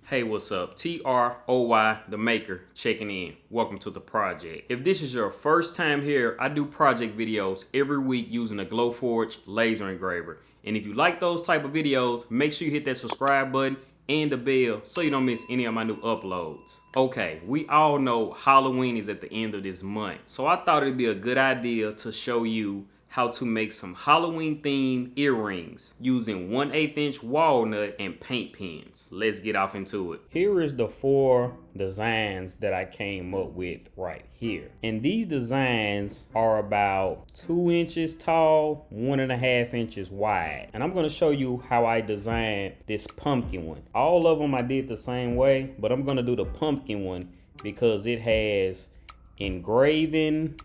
Hey, what's up? TROY, the maker, checking in. Welcome to the project. If this is your first time here, I do project videos every week using a Glowforge laser engraver. And if you like those type of videos, make sure you hit that subscribe button and the bell so you don't miss any of my new uploads. Okay, we all know Halloween is at the end of this month, so I thought it'd be a good idea to show you how to make some Halloween themed earrings using 1/8 inch walnut and paint pens. Let's get off into it. Here is the 4 designs that I came up with right here. And these designs are about 2 inches tall, 1.5 inches wide. And I'm gonna show you how I designed this pumpkin one. All of them I did the same way, but I'm gonna do the pumpkin one because it has engraving,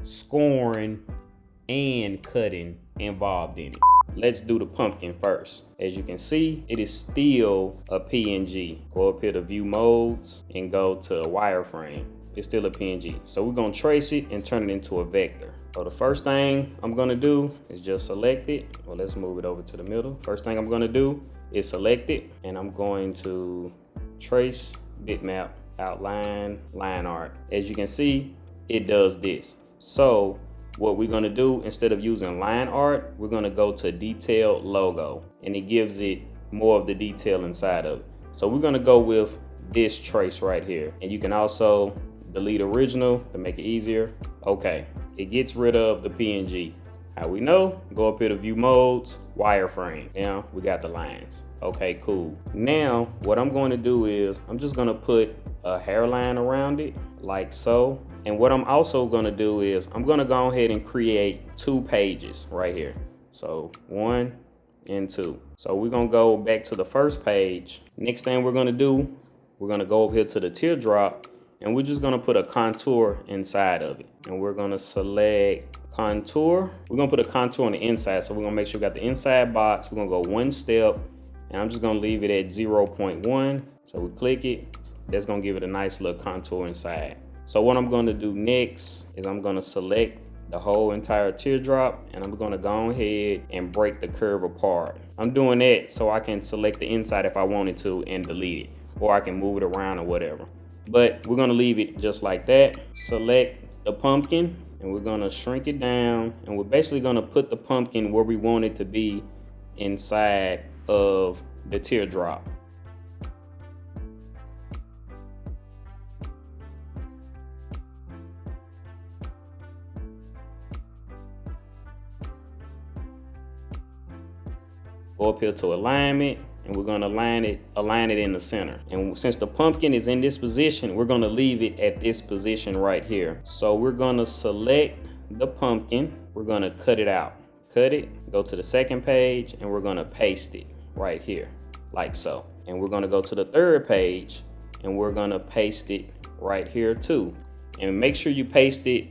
scoring, and cutting involved in it. Let's do the pumpkin first. As you can see, it is still a PNG. Go up here to view modes and go to wireframe. It's still a PNG. So we're gonna trace it and turn it into a vector. So the first thing I'm gonna do is just select it. Well, let's move it over to the middle. First thing I'm gonna do is select it, and I'm going to trace, bitmap, outline, line art. As you can see, it does this. So what we're gonna do, instead of using line art, we're gonna go to detailed logo, and it gives it more of the detail inside of it. So we're gonna go with this trace right here. And you can also delete original to make it easier. Okay, it gets rid of the PNG. How we know? Go up here to view modes, wireframe. Now we got the lines. Okay, cool. Now what I'm going to do is I'm just gonna put a hairline around it like so. And what I'm also gonna do is I'm gonna go ahead and create 2 pages right here. So 1 and 2. So we're gonna go back to the first page. Next thing we're gonna do, we're gonna go over here to the teardrop, and we're just gonna put a contour inside of it. And we're gonna select contour. We're gonna put a contour on the inside. So we're gonna make sure we got the inside box. We're gonna go 1 step, and I'm just gonna leave it at 0.1. So we click it. That's gonna give it a nice little contour inside. So what I'm gonna do next is I'm gonna select the whole entire teardrop, and I'm gonna go ahead and break the curve apart. I'm doing that so I can select the inside if I wanted to and delete it, or I can move it around or whatever. But we're gonna leave it just like that. Select the pumpkin, and we're gonna shrink it down, and we're basically gonna put the pumpkin where we want it to be inside of the teardrop. Go up here to alignment, and we're gonna align it in the center. And since the pumpkin is in this position, we're gonna leave it at this position right here. So we're gonna select the pumpkin, we're gonna cut it out. Cut it, go to the second page, and we're gonna paste it right here, like so. And we're gonna go to the third page, and we're gonna paste it right here too. And make sure you paste it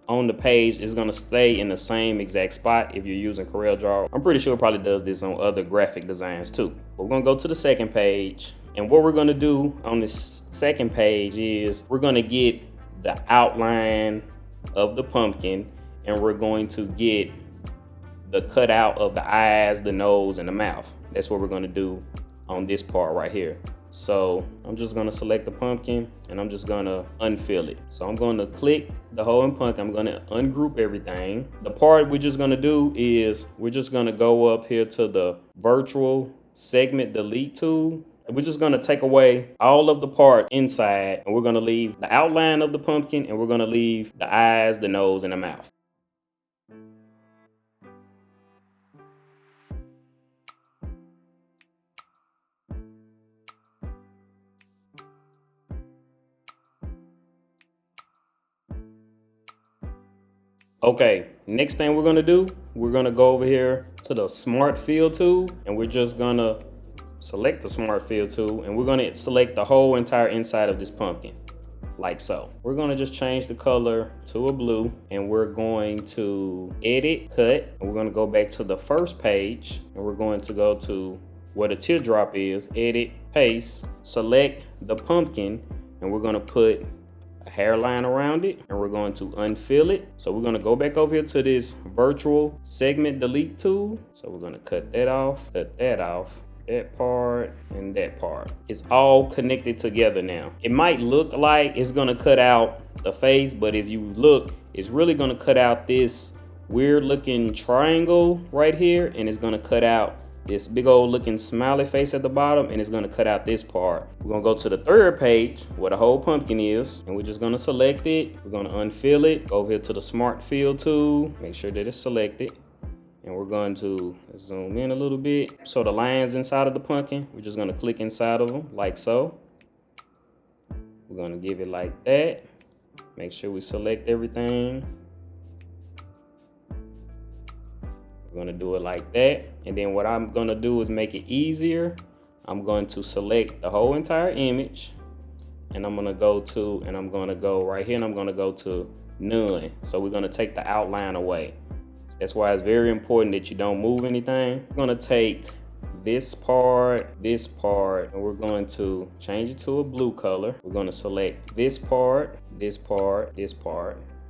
on the page. Is gonna stay in the same exact spot if you're using coreldraw. I'm pretty sure it probably does this on other graphic designs too. But we're gonna go to the second page, and what we're gonna do on this second page is we're gonna get the outline of the pumpkin, and we're going to get the cutout of the eyes, the nose, and the mouth. That's what we're gonna do on this part right here. So I'm just gonna select the pumpkin, and I'm just gonna unfill it. So I'm gonna click the whole pumpkin. I'm gonna ungroup everything. The part we're just gonna do is we're just gonna go up here to the virtual segment delete tool. We're just gonna take away all of the part inside, and we're gonna leave the outline of the pumpkin, and we're gonna leave the eyes, the nose, and the mouth. Okay, next thing we're gonna do, we're gonna go over here to the smart fill tool, and we're just gonna select the smart fill tool, and we're gonna select the whole entire inside of this pumpkin, like so. We're gonna just change the color to a blue, and we're going to edit, cut, and we're gonna go back to the first page, and we're going to go to where the teardrop is, edit, paste, select the pumpkin, and we're gonna put a hairline around it, and we're going to unfill it. So we're going to go back over here to this virtual segment delete tool. So we're going to cut that off, that part, and that part. It's all connected together now. It might look like it's gonna cut out the face, but if you look, it's really gonna cut out this weird looking triangle right here, and it's gonna cut out this big old looking smiley face at the bottom, and it's gonna cut out this part. We're gonna go to the third page where the whole pumpkin is, and we're just gonna select it. We're gonna unfill it, go over here to the Smart Fill tool, make sure that it's selected. And we're going to zoom in a little bit. So the lines inside of the pumpkin, we're just gonna click inside of them like so. We're gonna give it like that. Make sure we select everything. We're gonna do it like that. And then what I'm gonna do is make it easier. I'm going to select the whole entire image, and I'm gonna go right here, and I'm gonna go to none. So we're gonna take the outline away. That's why it's very important that you don't move anything. We're gonna take this part, and we're going to change it to a blue color. We're gonna select this part,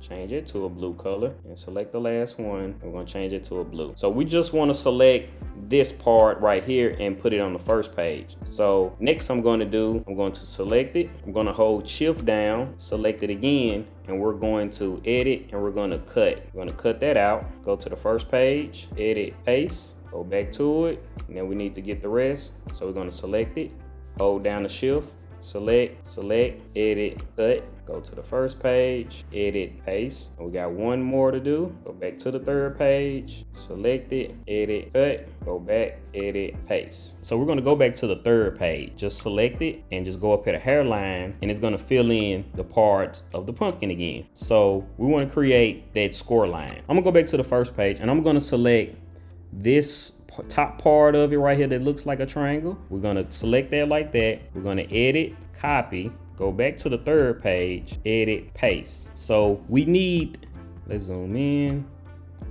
change it to a blue color, and select the last one. We're gonna change it to a blue. So we just wanna select this part right here and put it on the first page. So next I'm going to select it. I'm gonna hold shift down, select it again, and we're going to edit, and we're gonna cut. We're gonna cut that out, go to the first page, edit, paste, go back to it, and then we need to get the rest. So we're gonna select it, hold down the shift, select, edit, cut, go to the first page, edit, paste. And we got one more to do. Go back to the third page, select it, edit, cut, go back, edit, paste. So we're gonna go back to the third page. Just select it and just go up at a hairline, and it's gonna fill in the parts of the pumpkin again. So we wanna create that score line. I'm gonna go back to the first page, and I'm gonna select this top part of it right here that looks like a triangle. We're gonna select that like that. We're gonna edit, copy, go back to the third page, edit, paste. So we need, let's zoom in.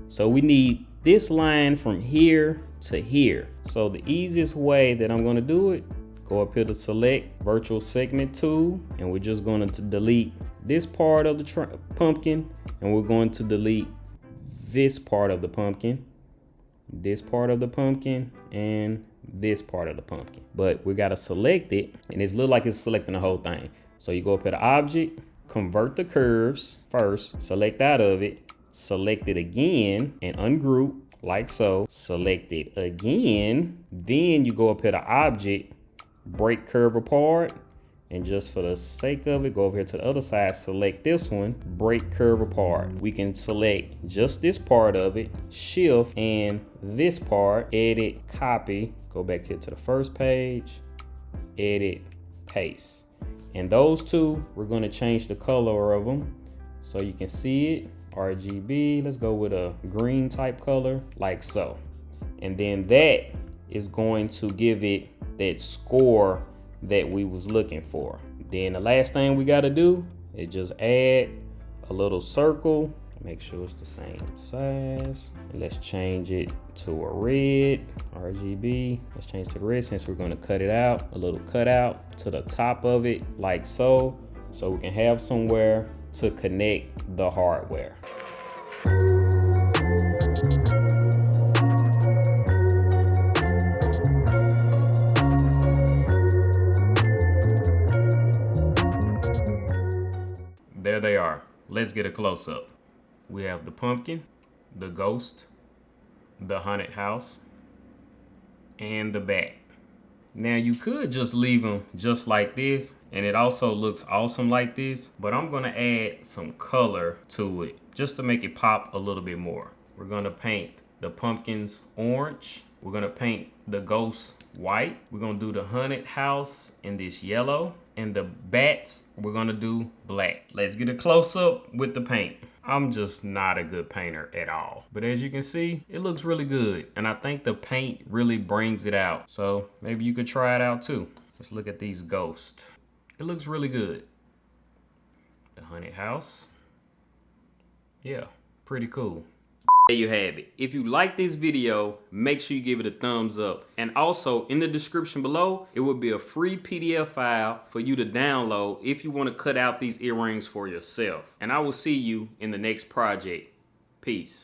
So we need this line from here to here. So the easiest way that I'm gonna do it, go up here to select virtual segment tool, and we're just going to delete this part of the pumpkin, and we're going to delete this part of the pumpkin, this part of the pumpkin, and this part of the pumpkin. But we gotta select it, and it's look like it's selecting the whole thing. So you go up to the object, convert the curves first, select out of it, select it again, and ungroup like so, select it again. Then you go up here to object, break curve apart, and just for the sake of it, go over here to the other side, select this one, break curve apart. We can select just this part of it, shift, and this part, edit, copy, go back here to the first page, edit, paste. And those two, we're gonna change the color of them so you can see it. RGB, let's go with a green type color, like so. And then that is going to give it that score that we was looking for. Then the last thing we got to do is just add a little circle, make sure it's the same size, and let's change it to a red RGB. Let's change to the red since we're going to cut it out, a little cutout to the top of it like so we can have somewhere to connect the hardware. There they are. Let's get a close-up. We have the pumpkin, the ghost, the haunted house, and the bat. Now you could just leave them just like this, and it also looks awesome like this, but I'm gonna add some color to it just to make it pop a little bit more. We're gonna paint the pumpkins orange. We're gonna paint the ghost white. We're gonna do the haunted house in this yellow, and the bats we're gonna do black. Let's get a close-up with the paint. I'm just not a good painter at all, but as you can see, it looks really good, and I think the paint really brings it out. So maybe you could try it out too. Let's look at these ghosts. It looks really good. The haunted house, yeah, pretty cool. There you have it. If you like this video, make sure you give it a thumbs up. And also in the description below, it will be a free PDF file for you to download if you want to cut out these earrings for yourself. And I will see you in the next project. Peace.